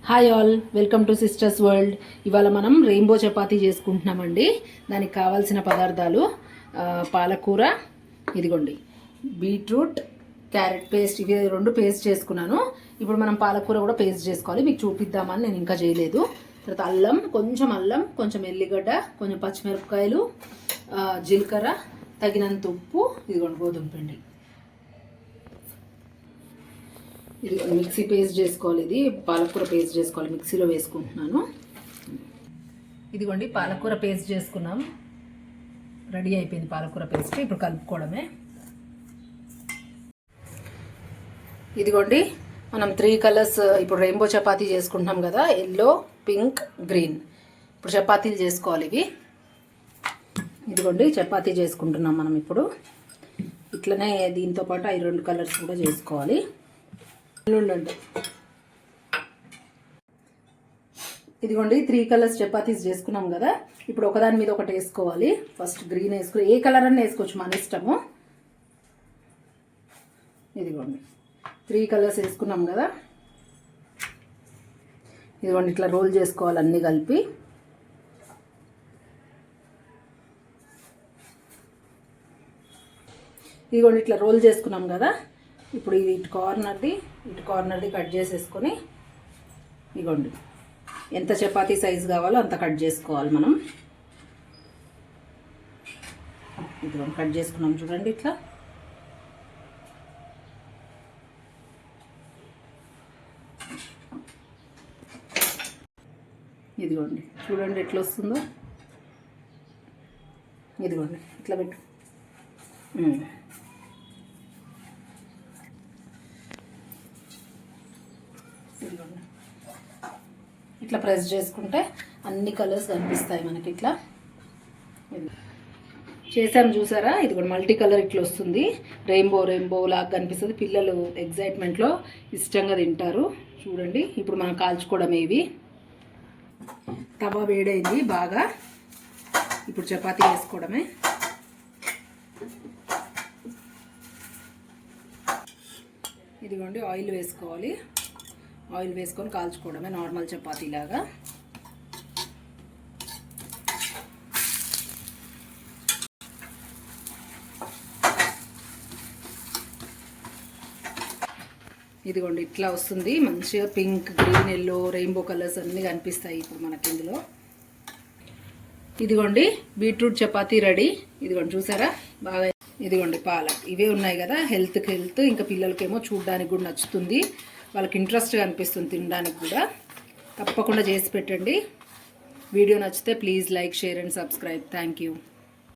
Hi all, welcome to sisters world. ఇవాళ మనం rainbow chapati చేసుకుంటున్నామండి. దానికి కావాల్సిన పదార్థాలు పాలకూర, ఇదిగోండి బీట్రూట్, క్యారెట్ పేస్ట్, ఇవి రెండు పేస్ట్ చేసుకున్నాను. ఇప్పుడు మనం పాలకూర కూడా పేస్ట్ చేసుకోవాలి, మీకు చూపిద్దామని నేను ఇంకా చేయలేదు. తర్వాత అల్లం, కొంచెం ఎల్లిగడ్డ, కొంచెం పచ్చిమిరపకాయలు, జీలకర్ర, తగినంత ఉప్పు, ఇదిగోండి గోధుమ పిండి. ఇది మిక్సీ పేస్ట్ చేసుకోవాలి. ఇది పాలకూర పేస్ట్ చేసుకోవాలి, మిక్సీలో వేసుకుంటున్నాను. ఇదిగోండి పాలకూర పేస్ట్ చేసుకున్నాం, రెడీ అయిపోయింది పాలకూర పేస్ట్. ఇప్పుడు కలుపుకోవడమే. ఇదిగోండి మనం 3 కలర్స్ ఇప్పుడు రెయిన్బో చపాతీ చేసుకుంటున్నాం కదా, ఎల్లో, పింక్, గ్రీన్. ఇప్పుడు చపాతీలు చేసుకోవాలి ఇవి. ఇదిగోండి చపాతీ చేసుకుంటున్నాం మనం ఇప్పుడు. ఇట్లనే దీంతో పాటు 2 కలర్స్ కూడా చేసుకోవాలి. ఉండండి, ఇదిగోండి 3 కలర్స్ చపాతీస్ చేసుకున్నాం కదా. ఇప్పుడు ఒకదాని మీద ఒకటి వేసుకోవాలి. ఫస్ట్ గ్రీన్ వేసుకుని, ఏ కలర్ అన్నీ వేసుకోవచ్చు, మన ఇష్టము. ఇదిగోండి 3 కలర్స్ వేసుకున్నాం కదా. ఇదిగోండి ఇట్లా రోల్ చేసుకోవాలి అన్నీ కలిపి. ఇదిగోండి ఇట్లా రోల్ చేసుకున్నాం కదా. ఇప్పుడు ఇది ఇటు కార్నర్ది కట్ చేసేసుకొని, ఇదిగోండి ఎంత చపాతీ సైజు కావాలో అంత కట్ చేసుకోవాలి మనం. ఇదిగోండి కట్ చేసుకున్నాం చూడండి ఇట్లా. ఇదిగోండి చూడండి ఎట్లా వస్తుందో. ఇదిగోండి ఇట్లా పెట్టు. ఇట్లా ప్రెస్ చేసుకుంటే అన్ని కలర్స్ కనిపిస్తాయి మనకి. ఇట్లా చేసాం చూసారా. ఇది కూడా మల్టీ కలర్ ఇట్లా వస్తుంది, రెయిన్బో లాగా కనిపిస్తుంది. పిల్లలు ఎగ్జైట్మెంట్లో ఇష్టంగా తింటారు. చూడండి ఇప్పుడు మనం కాల్చుకోవడమే. ఇవి తవా వేడైంది బాగా, ఇప్పుడు చపాతీ వేసుకోవడమే. ఇదిగోండి ఆయిల్ వేసుకోవాలి, ఆయిల్ వేసుకొని కాల్చుకోవడమే నార్మల్ చపాతీ లాగా. ఇదిగోండి ఇట్లా వస్తుంది మంచిగా. Pink, green, yellow, rainbow colours అన్నీ కనిపిస్తాయి ఇప్పుడు మనకి ఇందులో. ఇదిగోండి బీట్రూట్ చపాతీ రెడీ. ఇదిగోండి చూసారా బాగా. ఇదిగోండి పాలక్, ఇవే ఉన్నాయి కదా, హెల్త్కి హెల్త్. ఇంకా పిల్లలకేమో చూడడానికి కూడా నచ్చుతుంది, వాళ్ళకి ఇంట్రెస్ట్గా అనిపిస్తుంది తినడానికి కూడా. తప్పకుండా చేసి పెట్టండి. వీడియో నచ్చితే please like, share and subscribe. Thank you.